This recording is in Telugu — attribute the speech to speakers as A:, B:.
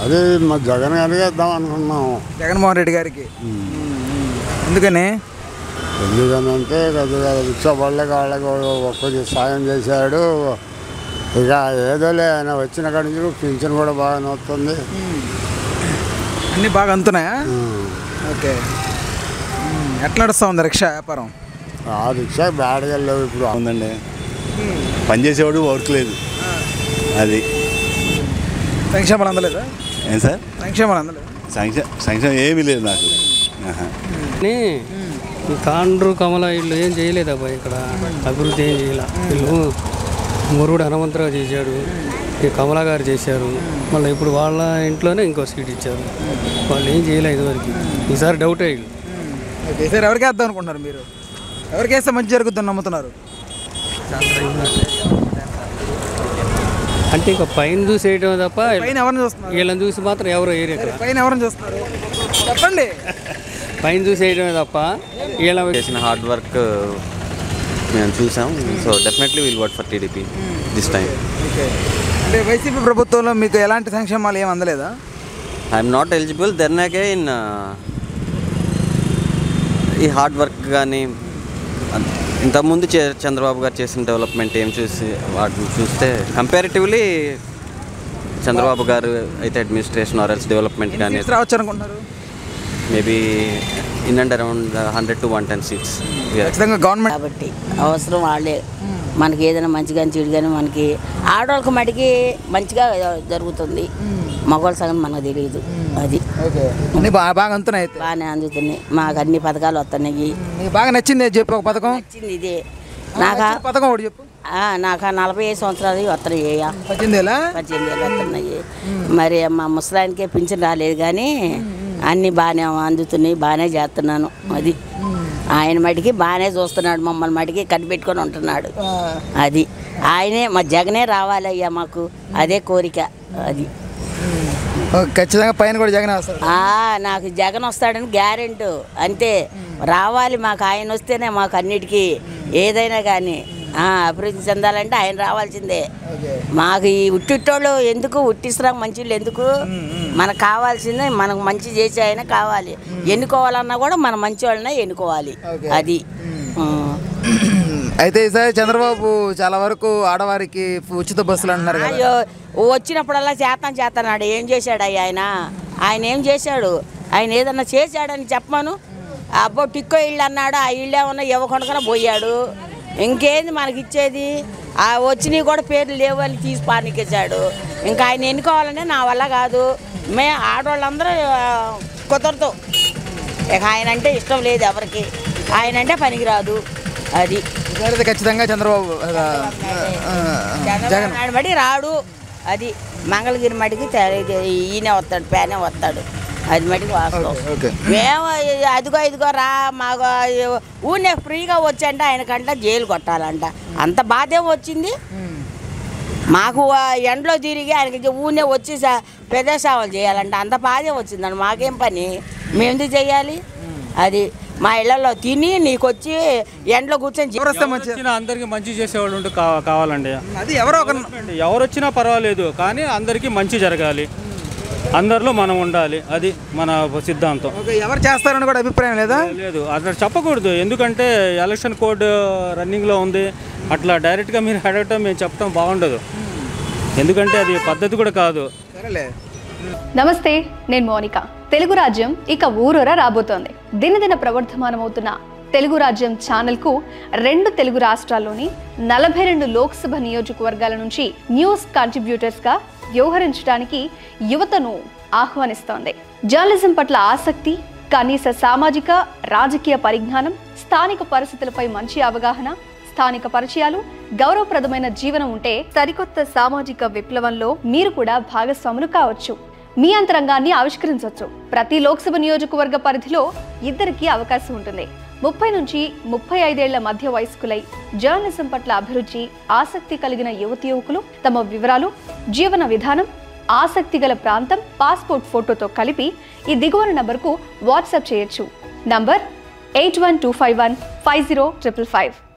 A: అదే మా జగన్ గారికి వేద్దాం అనుకున్నాము.
B: జగన్మోహన్ రెడ్డి గారికి ఎందుకని?
A: ఎందుకనంటే కొద్దిగా రిక్షా వాళ్ళకి వాళ్ళకి కొంచెం సాయం చేశాడు. ఇక ఏదోలే ఆయన వచ్చిన కాడి నుంచి పింఛన్ కూడా బాగా వస్తుంది.
B: అన్నీ బాగా అందుతున్నాయా? ఓకే. ఎట్లా నడుస్తూ ఉంది రిక్షా వ్యాపారం?
A: ఆ రిక్షా బ్యాడ్గా లేవు ఇప్పుడు.
C: ఉందండి, పనిచేసేవాడు వర్క్ లేదు. అది
B: సంక్షేమాలు అందలేదా?
C: ఏం సార్
B: సంక్షేమాలు అందలేదు?
C: సంక్షేమం ఏమీ లేదు నాకు.
D: ఈ కాండ్రు కమల వీళ్ళు ఏం చేయలేదు అబ్బాయి, ఇక్కడ అభివృద్ధి ఏం చేయాల. వీళ్ళు మురుడు హనుమంతరావు చేశాడు, ఈ కమలా గారు చేశారు, మళ్ళీ ఇప్పుడు వాళ్ళ ఇంట్లోనే ఇంకో సీట్ ఇచ్చారు. వాళ్ళు ఏం చేయలేదు ఇదివరకు. ఈసారి డౌట్ అయ్యి.
B: ఓకే, సార్ ఎవరికి వేద్దాం అనుకుంటున్నారు మీరు? ఎవరికి వేస్తే మంచి జరుగుతుందని నమ్ముతున్నారు?
D: అంటే ఇంకా పైన చూసి వేయటం తప్ప
B: పైన ఎవరిని చూస్తున్నారు?
D: వీళ్ళని చూసి మాత్రం ఎవరు వేయరు. ఇక్కడ
B: పైన ఎవరిని చూస్తున్నారు చెప్పండి.
D: పైన చూసి వేయటమే తప్ప వీళ్ళ
E: చేసిన హార్డ్ వర్క్ మేము చూసాం. So definitely will work for TDP this time.
B: Okay, అంటే వైసీపీ ప్రభుత్వంలో మీకు ఎలాంటి సంక్షేమాలు ఏం అందలేదా?
E: I'm not eligible. Then again ఈ హార్డ్ వర్క్ కానీ ఇంతకుముందు చంద్రబాబు గారు చేసిన డెవలప్మెంట్ ఏం చూసి వాటిని చూస్తే కంపారిటివ్లీ చంద్రబాబు గారు అయితే అడ్మినిస్ట్రేషన్ ఆర్ ఎల్స్ డెవలప్మెంట్ కానీ
B: రావచ్చు అనుకుంటున్నారు?
E: Maybe in and around 100 to 110 seats.
B: ఖచ్చితంగా గవర్నమెంట్
F: కాబట్టి అవసరం వాళ్ళే. మనకి ఏదైనా మంచి కానీ చెడు కానీ మనకి ఆడవాళ్ళకి మటుకి మంచిగా జరుగుతుంది, మగవాళ్ళ సంగతి మనకు తెలియదు. అది
B: అన్నీ బాగా అందుతున్నాయి. అయితే
F: బాగానే అందుతున్నాయి, మాకు అన్ని పథకాలు వస్తున్నాయి.
B: మీకు బాగా నచ్చింది చెప్పు ఒక పథకం.
F: నచ్చింది ఇదే నాకు.
B: పథకం ఒకటి చెప్పు.
F: నాకు 45 సంవత్సరాలు వస్తున్నాయి,
B: 18
F: ఏళ్ళు వస్తున్నాయి. మరి మా ముసలానికే పింఛన్ రాలేదు కానీ అన్నీ బాగానే అందుతున్నాయి, బాగానే చేస్తున్నాను. అది ఆయన మటుకి బాగానే చూస్తున్నాడు, మమ్మల్ని మటుకి కనిపెట్టుకొని ఉంటున్నాడు. అది ఆయనే మా జగనే రావాలయ్యా మాకు, అదే కోరిక. అది
B: ఖచ్చితంగా పైన కూడా జగన్ వస్తాడు.
F: నాకు జగన్ వస్తాడని గ్యారెంటీ అంతే. రావాలి మాకు, ఆయన వస్తేనే మాకు అన్నిటికీ ఏదైనా కానీ అభివృద్ధి చెందాలంటే ఆయన రావాల్సిందే. మాకు ఈ ఉట్టిట్టోళ్ళు ఎందుకు, ఉట్టిస్తున్నా మంచిళ్ళు ఎందుకు? మనకు కావాల్సిందే మనకు మంచి చేసే ఆయన కావాలి. ఎన్నుకోవాలన్నా కూడా మన మంచి వాళ్ళనే ఎన్నుకోవాలి. అది
B: అయితే ఈసారి చంద్రబాబు చాలా వరకు ఆడవారికి ఉచిత బస్సులు అంటున్నారు కదా.
F: అయ్యో, వచ్చినప్పుడల్లా చేతన్నాడు. ఏం చేశాడు ఆయన? ఆయన ఏం చేశాడు? ఆయన ఏదన్నా చేశాడని చెప్పమను. అబ్బో టిక్కో ఇళ్ళు అన్నాడు, ఆ ఇళ్ళు ఏమన్నా ఇవ్వకుండా పోయాడు. ఇంకేంది మనకి ఇచ్చేది? వచ్చినవి కూడా పేర్లు లేవు అని తీసి పానికేశాడు. ఇంకా ఆయన ఎన్నుకోవాలంటే నా వల్ల కాదు. ఆడవాళ్ళందరూ కుదరదు. ఇక ఆయన అంటే ఇష్టం లేదు ఎవరికి, ఆయన అంటే పనికిరాదు. అది
B: ఖచ్చితంగా చంద్రబాబు
F: జగన్ మడి రాడు. అది మంగళగిరి మడికి ఈయనే వస్తాడు, పేనే వస్తాడు. అది మటుకు వాస్తవం. మేము అదిగో రా మాకు ఊనే ఫ్రీగా వచ్చంటే ఆయనకంట జైలు కొట్టాలంట. అంత బాధేం వచ్చింది మాకు? ఎండలో తిరిగి ఆయనకి ఊనే వచ్చి ప్రదేశాలు చేయాలంట, అంత బాధే వచ్చిందండి. మాకేం పని, మేము ఎందుకు చేయాలి? అది మా ఇళ్లలో తిని నీకు వచ్చి ఎండలో కూర్చొని
D: అందరికి మంచి చేసేవాళ్ళు కావాలండి.
B: అది ఎవరు
D: వచ్చినా పర్వాలేదు, కానీ అందరికీ మంచి జరగాలి, అందరిలో మనం ఉండాలి. అది మన సిద్ధాంతం.
B: ఎవరు చేస్తారని కూడా అభిప్రాయం లేదా?
D: లేదు, అట్లా చెప్పకూడదు. ఎందుకంటే ఎలక్షన్ కోడ్ రన్నింగ్లో ఉంది. అట్లా డైరెక్ట్గా మీరు అడగటం, మేము చెప్పడం బాగుండదు. ఎందుకంటే అది పద్ధతి కూడా కాదు.
G: నమస్తే, నేను మోనిక. తెలుగు రాజ్యం ఇక ఊరూరా రాబోతోంది. దినదిన ప్రవర్ధమానమవుతున్న తెలుగు రాజ్యం ఛానల్కు 2 తెలుగు రాష్ట్రాల్లోని 42 లోక్సభ నియోజకవర్గాల నుంచి న్యూస్ కంట్రిబ్యూటర్స్గా వ్యవహరించడానికి యువతను ఆహ్వానిస్తోంది. జర్నలిజం పట్ల ఆసక్తి, కనీస సామాజిక రాజకీయ పరిజ్ఞానం, స్థానిక పరిస్థితులపై మంచి అవగాహన, స్థానిక పరిచయాలు, గౌరవప్రదమైన జీవనం ఉంటే సరికొత్త సామాజిక విప్లవంలో మీరు కూడా భాగస్వాములు కావచ్చు. మీ అంతరంగాన్ని ఆవిష్కరించవచ్చు. ప్రతి లోక్సభ నియోజకవర్గ పరిధిలో 2కి అవకాశం ఉంటుంది. 30 నుంచి 35 ఏళ్ల మధ్య వయస్కులై జర్నలిజం పట్ల అభిరుచి, ఆసక్తి కలిగిన యువకులు తమ వివరాలు, జీవన విధానం, ఆసక్తి గల ప్రాంతం, పాస్పోర్ట్ ఫోటోతో కలిపి ఈ దిగువన నంబర్కు వాట్సాప్ చేయొచ్చు. నంబర్ 8125150555.